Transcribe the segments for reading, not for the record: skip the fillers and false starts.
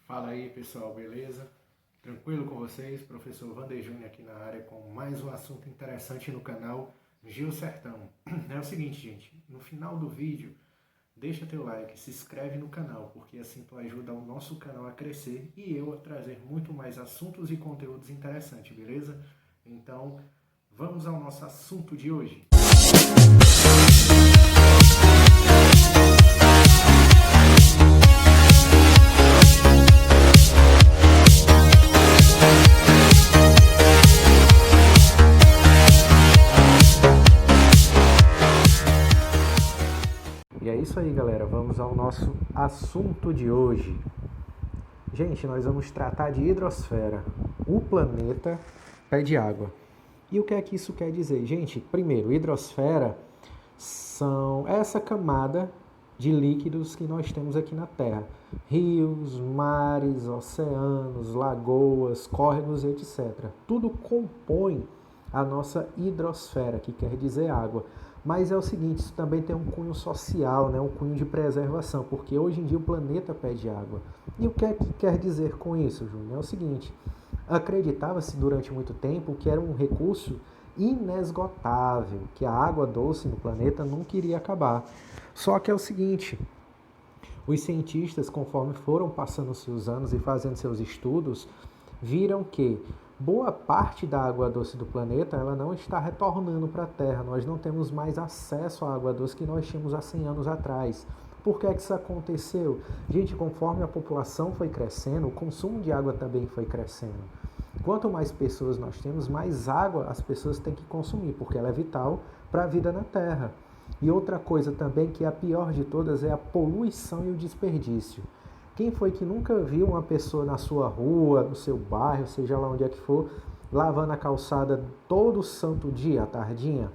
Fala aí pessoal, beleza? Tranquilo com vocês? Professor Vander Júnior aqui na área com mais um assunto interessante no canal Gil Sertão. É o seguinte, gente, no final do vídeo deixa teu like, se inscreve no canal, porque assim tu ajuda o nosso canal a crescer e eu a trazer muito mais assuntos e conteúdos interessantes, beleza? Então vamos ao nosso assunto de hoje. E é isso aí, galera, vamos ao nosso assunto de hoje. Gente, nós vamos tratar de hidrosfera, o planeta pé de água. E o que é que isso quer dizer? Gente, primeiro, hidrosfera são essa camada de líquidos que nós temos aqui na Terra. Rios, mares, oceanos, lagoas, córregos, etc. Tudo compõe a nossa hidrosfera, que quer dizer água. Mas é o seguinte, isso também tem um cunho social, né? Um cunho de preservação, porque hoje em dia o planeta pede água. E o que é que quer dizer com isso, Júnior? É o seguinte, acreditava-se durante muito tempo que era um recurso inesgotável, que a água doce no planeta nunca iria acabar. Só que é o seguinte, os cientistas, conforme foram passando seus anos e fazendo seus estudos, viram que boa parte da água doce do planeta ela não está retornando para a Terra. Nós não temos mais acesso à água doce que nós tínhamos há 100 anos atrás. Por que isso aconteceu? Gente, conforme a população foi crescendo, o consumo de água também foi crescendo. Quanto mais pessoas nós temos, mais água as pessoas têm que consumir, porque ela é vital para a vida na Terra. E outra coisa também, que é a pior de todas, é a poluição e o desperdício. Quem foi que nunca viu uma pessoa na sua rua, no seu bairro, seja lá onde é que for, lavando a calçada todo santo dia, à tardinha?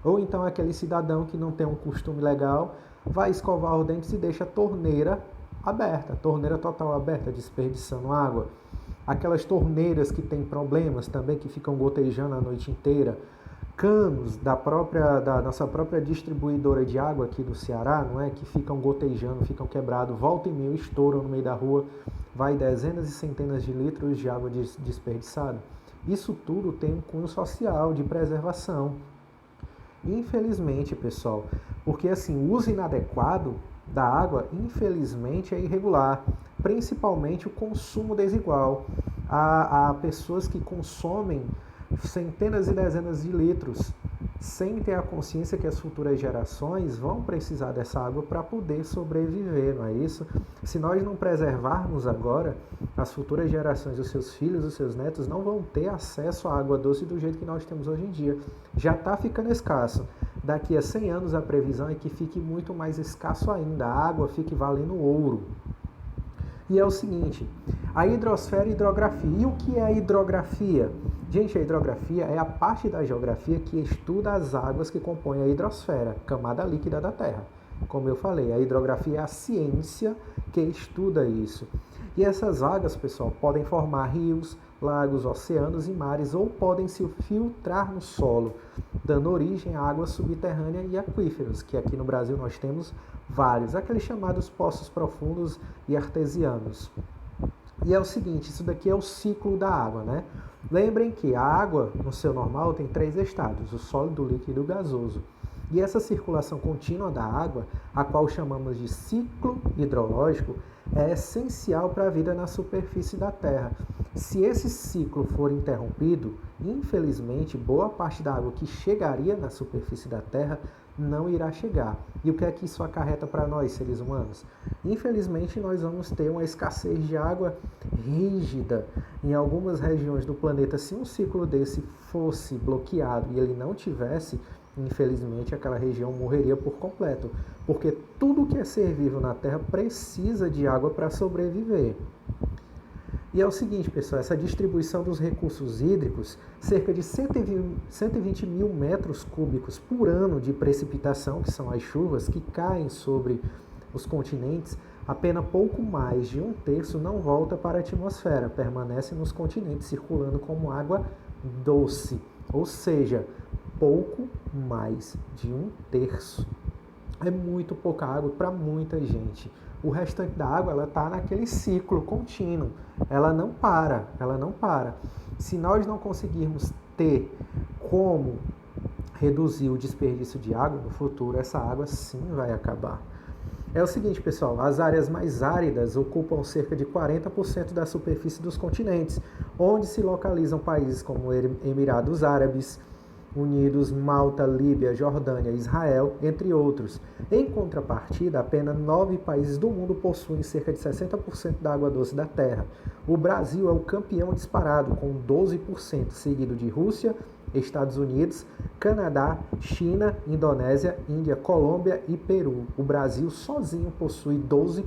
Ou então aquele cidadão que não tem um costume legal, vai escovar os dentes e deixa a torneira aberta, torneira total aberta, desperdiçando água. Aquelas torneiras que têm problemas também, que ficam gotejando a noite inteira. Canos da nossa própria distribuidora de água aqui do Ceará, não é? Que ficam gotejando, ficam quebrados, volta e meia, estouram no meio da rua, vai dezenas e centenas de litros de água desperdiçada. Isso tudo tem um cunho social de preservação. Infelizmente, pessoal, porque assim, o uso inadequado da água, infelizmente, é irregular, principalmente o consumo desigual. Há pessoas que consomem centenas e dezenas de litros sem ter a consciência que as futuras gerações vão precisar dessa água para poder sobreviver, não é isso? Se nós não preservarmos agora, as futuras gerações, os seus filhos, os seus netos não vão ter acesso à água doce do jeito que nós temos hoje em dia. Já está ficando escasso. Daqui a 100 anos a previsão é que fique muito mais escasso ainda, a água fique valendo ouro. E é o seguinte, a hidrosfera e hidrografia. E o que é a hidrografia? Gente, a hidrografia é a parte da geografia que estuda as águas que compõem a hidrosfera, camada líquida da Terra. Como eu falei, a hidrografia é a ciência que estuda isso. E essas águas, pessoal, podem formar rios, lagos, oceanos e mares, ou podem se filtrar no solo, dando origem a água subterrânea e aquíferos, que aqui no Brasil nós temos vários, aqueles chamados poços profundos e artesianos. E é o seguinte, isso daqui é o ciclo da água, né? Lembrem que a água, no seu normal, tem 3 estados, o sólido, o líquido e o gasoso. E essa circulação contínua da água, a qual chamamos de ciclo hidrológico, é essencial para a vida na superfície da Terra. Se esse ciclo for interrompido, infelizmente, boa parte da água que chegaria na superfície da Terra não irá chegar. E o que é que isso acarreta para nós, seres humanos? Infelizmente, nós vamos ter uma escassez de água rígida. Em algumas regiões do planeta, se um ciclo desse fosse bloqueado e ele não tivesse, infelizmente, aquela região morreria por completo, porque tudo que é ser vivo na Terra precisa de água para sobreviver. E é o seguinte, pessoal, essa distribuição dos recursos hídricos, cerca de 120 mil metros cúbicos por ano de precipitação, que são as chuvas que caem sobre os continentes, apenas pouco mais de 1/3 não volta para a atmosfera, permanece nos continentes circulando como água doce, ou seja, pouco mais de 1/3. É muito pouca água para muita gente. O restante da água ela está naquele ciclo contínuo, ela não para. Se nós não conseguirmos ter como reduzir o desperdício de água no futuro, essa água sim vai acabar. É o seguinte, pessoal, as áreas mais áridas ocupam cerca de 40% da superfície dos continentes, onde se localizam países como Emirados Árabes Unidos, Malta, Líbia, Jordânia, Israel, entre outros. Em contrapartida, apenas 9 países do mundo possuem cerca de 60% da água doce da Terra. O Brasil é o campeão disparado, com 12%, seguido de Rússia, Estados Unidos, Canadá, China, Indonésia, Índia, Colômbia e Peru. O Brasil sozinho possui 12%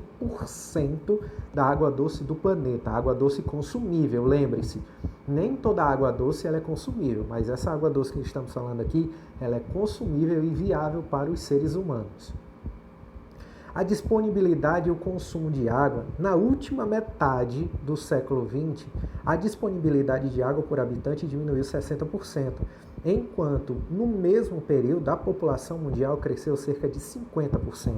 da água doce do planeta, água doce consumível, lembre-se. Nem toda água doce ela é consumível, mas essa água doce que estamos falando aqui, ela é consumível e viável para os seres humanos. A disponibilidade e o consumo de água, na última metade do século XX, a disponibilidade de água por habitante diminuiu 60%, enquanto no mesmo período a população mundial cresceu cerca de 50%.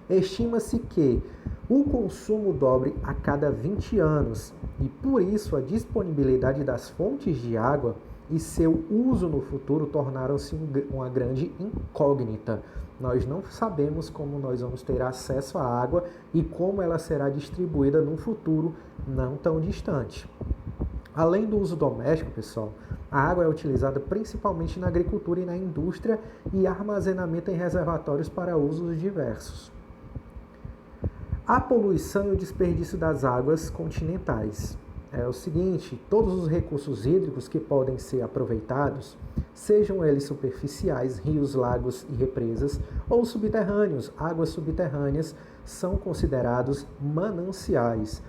Estima-se que o consumo dobre a cada 20 anos e, por isso, a disponibilidade das fontes de água e seu uso no futuro tornaram-se uma grande incógnita. Nós não sabemos como nós vamos ter acesso à água e como ela será distribuída num futuro não tão distante. Além do uso doméstico, pessoal, a água é utilizada principalmente na agricultura e na indústria e armazenamento em reservatórios para usos diversos. A poluição e o desperdício das águas continentais. É o seguinte, todos os recursos hídricos que podem ser aproveitados, sejam eles superficiais, rios, lagos e represas, ou subterrâneos, águas subterrâneas, são considerados mananciais.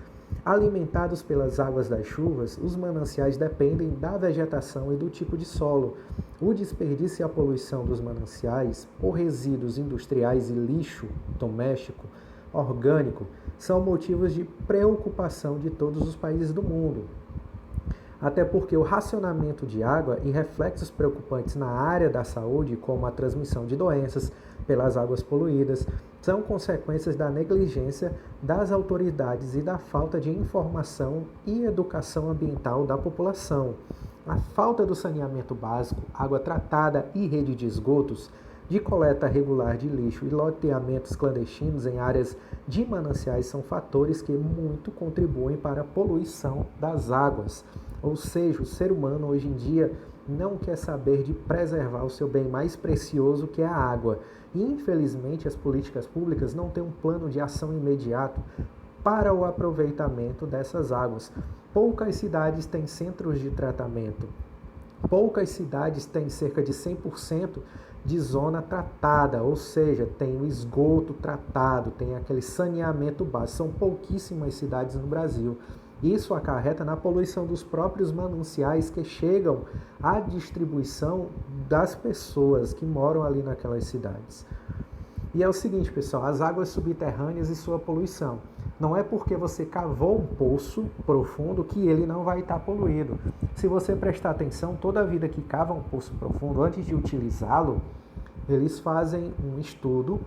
Alimentados pelas águas das chuvas, os mananciais dependem da vegetação e do tipo de solo. O desperdício e a poluição dos mananciais, por resíduos industriais e lixo doméstico, orgânico, são motivos de preocupação de todos os países do mundo. Até porque o racionamento de água e reflexos preocupantes na área da saúde, como a transmissão de doenças pelas águas poluídas, são consequências da negligência das autoridades e da falta de informação e educação ambiental da população. A falta do saneamento básico, água tratada e rede de esgotos, de coleta regular de lixo e loteamentos clandestinos em áreas de mananciais são fatores que muito contribuem para a poluição das águas. Ou seja, o ser humano hoje em dia não quer saber de preservar o seu bem mais precioso, que é a água. E, infelizmente, as políticas públicas não têm um plano de ação imediato para o aproveitamento dessas águas. Poucas cidades têm centros de tratamento. Poucas cidades têm cerca de 100% de zona tratada, ou seja, tem o esgoto tratado, tem aquele saneamento básico. São pouquíssimas cidades no Brasil. Isso acarreta na poluição dos próprios mananciais que chegam à distribuição das pessoas que moram ali naquelas cidades. E é o seguinte, pessoal, as águas subterrâneas e sua poluição. Não é porque você cavou um poço profundo que ele não vai estar poluído. Se você prestar atenção, toda a vida que cava um poço profundo, antes de utilizá-lo, eles fazem um estudo,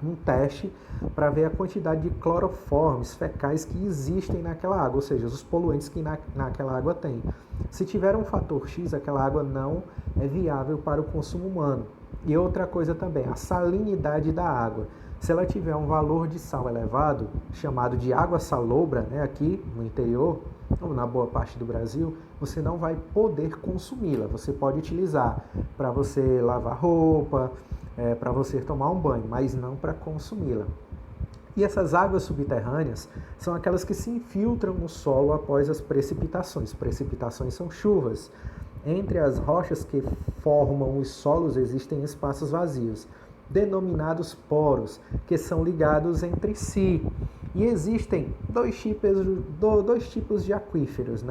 um teste, para ver a quantidade de cloroformes fecais que existem naquela água, ou seja, os poluentes que naquela água tem. Se tiver um fator X, aquela água não é viável para o consumo humano. E outra coisa também, a salinidade da água. Se ela tiver um valor de sal elevado, chamado de água salobra, aqui no interior, ou na boa parte do Brasil, você não vai poder consumi-la. Você pode utilizar para você lavar roupa, para você tomar um banho, mas não para consumi-la. E essas águas subterrâneas são aquelas que se infiltram no solo após as precipitações. Precipitações são chuvas. Entre as rochas que formam os solos existem espaços vazios, denominados poros, que são ligados entre si. E existem dois tipos de aquíferos,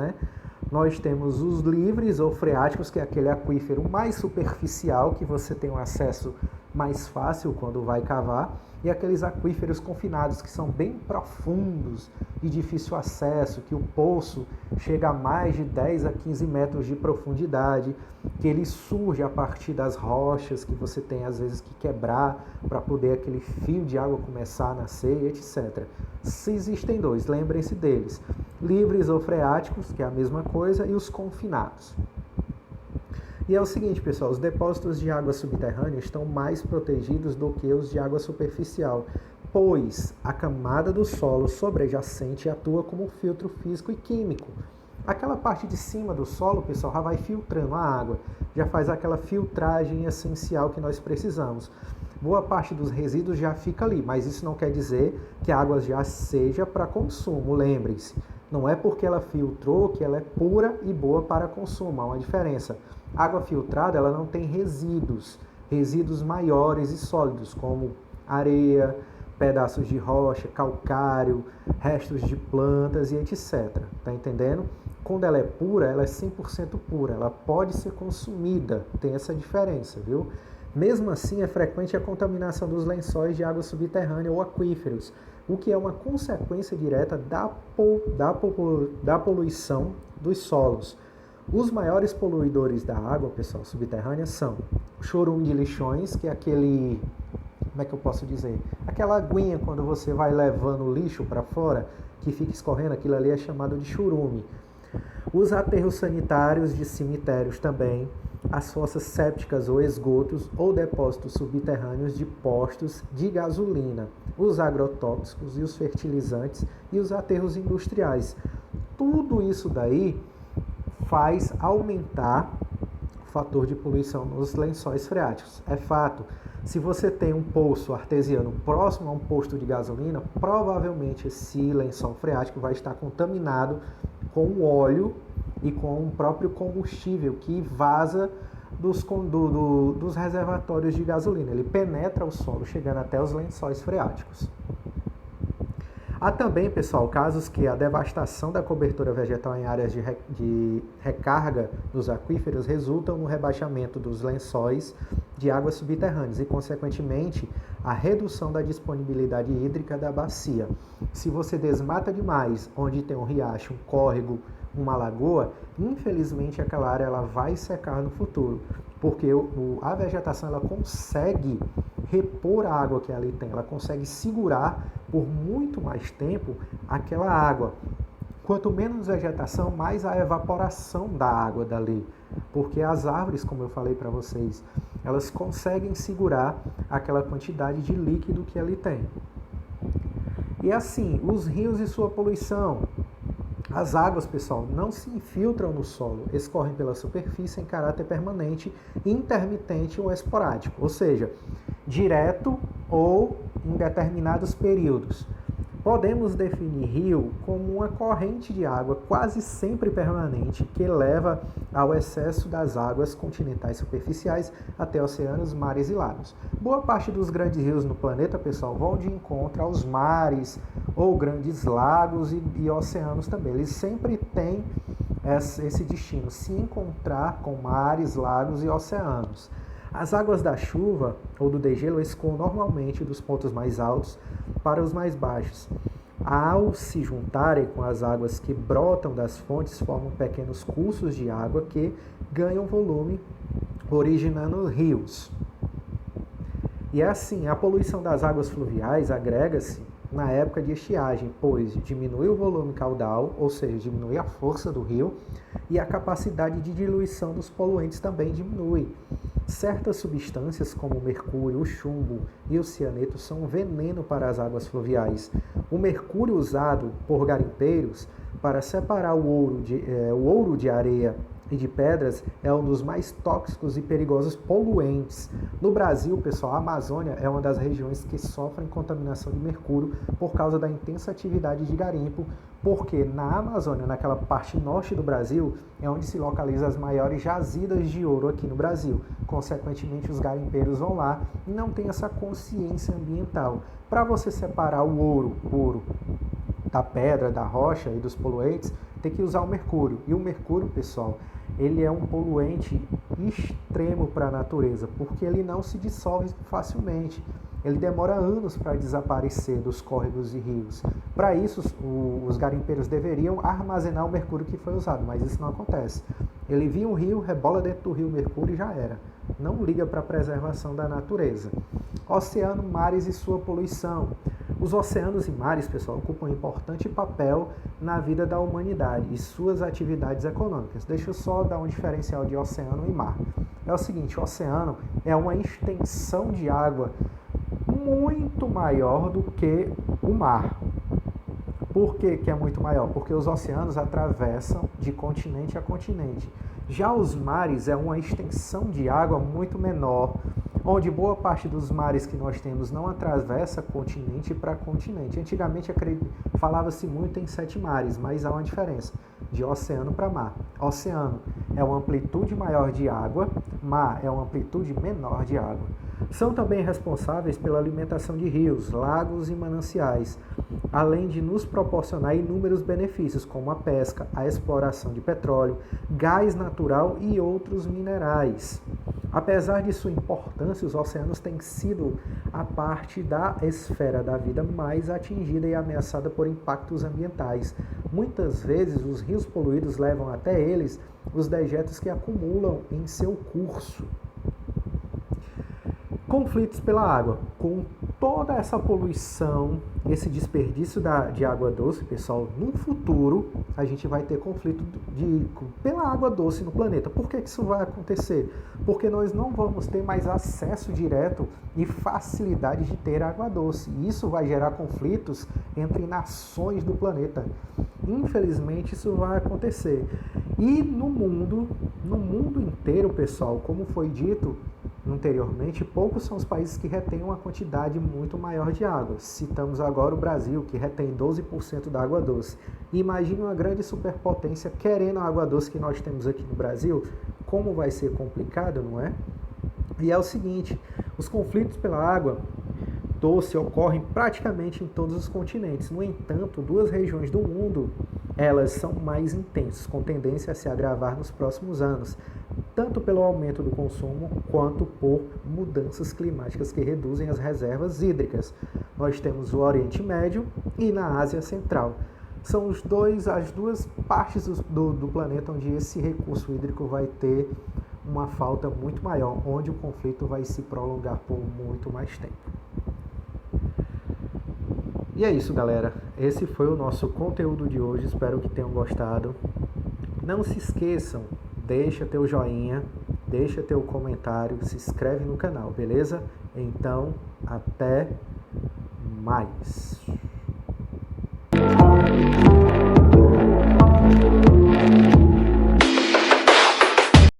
Nós temos os livres ou freáticos, que é aquele aquífero mais superficial, que você tem um acesso mais fácil quando vai cavar, e aqueles aquíferos confinados que são bem profundos e difícil acesso, que o poço chega a mais de 10 a 15 metros de profundidade, que ele surge a partir das rochas que você tem às vezes que quebrar para poder aquele fio de água começar a nascer, etc. Se existem dois, lembrem-se deles, livres ou freáticos, que é a mesma coisa, e os confinados. E é o seguinte, pessoal, os depósitos de água subterrânea estão mais protegidos do que os de água superficial, pois a camada do solo sobreadjacente atua como filtro físico e químico. Aquela parte de cima do solo, pessoal, já vai filtrando a água, já faz aquela filtragem essencial que nós precisamos. Boa parte dos resíduos já fica ali, mas isso não quer dizer que a água já seja para consumo, lembrem-se. Não é porque ela filtrou que ela é pura e boa para consumo, há uma diferença. Água filtrada, ela não tem resíduos maiores e sólidos, como areia, pedaços de rocha, calcário, restos de plantas e etc. Tá entendendo? Quando ela é pura, ela é 100% pura, ela pode ser consumida, tem essa diferença, viu? Mesmo assim, é frequente a contaminação dos lençóis de água subterrânea ou aquíferos, o que é uma consequência direta da poluição dos solos. Os maiores poluidores da água, pessoal, subterrânea são o chorume de lixões, que é aquele, como é que eu posso dizer? Aquela aguinha quando você vai levando o lixo para fora, que fica escorrendo, aquilo ali é chamado de chorume. Os aterros sanitários de cemitérios também, as fossas sépticas ou esgotos ou depósitos subterrâneos de postos de gasolina, os agrotóxicos e os fertilizantes e os aterros industriais. Tudo isso daí faz aumentar o fator de poluição nos lençóis freáticos. É fato, se você tem um poço artesiano próximo a um posto de gasolina, provavelmente esse lençol freático vai estar contaminado com o óleo e com o próprio combustível que vaza dos reservatórios de gasolina. Ele penetra o solo, chegando até os lençóis freáticos. Há também, pessoal, casos que a devastação da cobertura vegetal em áreas de recarga dos aquíferos resultam no rebaixamento dos lençóis de águas subterrâneas e, consequentemente, a redução da disponibilidade hídrica da bacia. Se você desmata demais, onde tem um riacho, um córrego, uma lagoa, infelizmente aquela área ela vai secar no futuro, porque a vegetação ela consegue repor a água que ali tem, ela consegue segurar por muito mais tempo aquela água. Quanto menos vegetação, mais a evaporação da água dali, porque as árvores, como eu falei para vocês, elas conseguem segurar aquela quantidade de líquido que ali tem. E assim, os rios e sua poluição. As águas, pessoal, não se infiltram no solo, escorrem pela superfície em caráter permanente, intermitente ou esporádico, ou seja, direto ou em determinados períodos. Podemos definir rio como uma corrente de água quase sempre permanente que leva ao excesso das águas continentais superficiais até oceanos, mares e lagos. Boa parte dos grandes rios no planeta, pessoal, vão de encontro aos mares ou grandes lagos e oceanos também. Eles sempre têm esse destino, se encontrar com mares, lagos e oceanos. As águas da chuva ou do degelo escoam normalmente dos pontos mais altos para os mais baixos. Ao se juntarem com as águas que brotam das fontes, formam pequenos cursos de água que ganham volume, originando rios. E assim, a poluição das águas fluviais agrega-se na época de estiagem, pois diminui o volume caudal, ou seja, diminui a força do rio, e a capacidade de diluição dos poluentes também diminui. Certas substâncias, como o mercúrio, o chumbo e o cianeto, são um veneno para as águas fluviais. O mercúrio usado por garimpeiros para separar o ouro de areia e de pedras é um dos mais tóxicos e perigosos poluentes. No Brasil, pessoal, a Amazônia é uma das regiões que sofrem contaminação de mercúrio por causa da intensa atividade de garimpo, porque na Amazônia, naquela parte norte do Brasil, é onde se localizam as maiores jazidas de ouro aqui no Brasil. Consequentemente, os garimpeiros vão lá e não têm essa consciência ambiental. Para você separar o ouro puro da pedra, da rocha e dos poluentes, tem que usar o mercúrio. E o mercúrio, pessoal, ele é um poluente extremo para a natureza, porque ele não se dissolve facilmente. Ele demora anos para desaparecer dos córregos e rios. Para isso, os garimpeiros deveriam armazenar o mercúrio que foi usado, mas isso não acontece. Ele via um rio, rebola dentro do rio mercúrio e já era. Não liga para a preservação da natureza. Oceano, mares e sua poluição. Os oceanos e mares, pessoal, ocupam um importante papel na vida da humanidade e suas atividades econômicas. Deixa eu só dar um diferencial de oceano e mar. É o seguinte, o oceano é uma extensão de água muito maior do que o mar. Por que é muito maior? Porque os oceanos atravessam de continente a continente. Já os mares é uma extensão de água muito menor, onde boa parte dos mares que nós temos não atravessa continente para continente. Antigamente falava-se muito em 7 mares, mas há uma diferença de oceano para mar. Oceano é uma amplitude maior de água, mar é uma amplitude menor de água. São também responsáveis pela alimentação de rios, lagos e mananciais, além de nos proporcionar inúmeros benefícios, como a pesca, a exploração de petróleo, gás natural e outros minerais. Apesar de sua importância, os oceanos têm sido a parte da esfera da vida mais atingida e ameaçada por impactos ambientais. Muitas vezes, os rios poluídos levam até eles os dejetos que acumulam em seu curso. Conflitos pela água. Com toda essa poluição, esse desperdício de água doce, pessoal, no futuro a gente vai ter conflito pela água doce no planeta. Por que isso vai acontecer? Porque nós não vamos ter mais acesso direto e facilidade de ter água doce. E isso vai gerar conflitos entre nações do planeta. Infelizmente isso vai acontecer. E no mundo inteiro, pessoal, como foi dito anteriormente, poucos são os países que retêm uma quantidade muito maior de água. Citamos agora o Brasil, que retém 12% da água doce. Imagine uma grande superpotência querendo a água doce que nós temos aqui no Brasil. Como vai ser complicado, não é? E é o seguinte, os conflitos pela água doce ocorrem praticamente em todos os continentes. No entanto, 2 regiões do mundo, elas são mais intensas, com tendência a se agravar nos próximos anos, tanto pelo aumento do consumo quanto por mudanças climáticas que reduzem as reservas hídricas. Nós temos o Oriente Médio e na Ásia Central. São as 2 partes do planeta onde esse recurso hídrico vai ter uma falta muito maior, onde o conflito vai se prolongar por muito mais tempo. E é isso, galera. Esse foi o nosso conteúdo de hoje. Espero que tenham gostado. Não se esqueçam, deixa teu joinha, deixa teu comentário, se inscreve no canal, beleza? Então, até mais.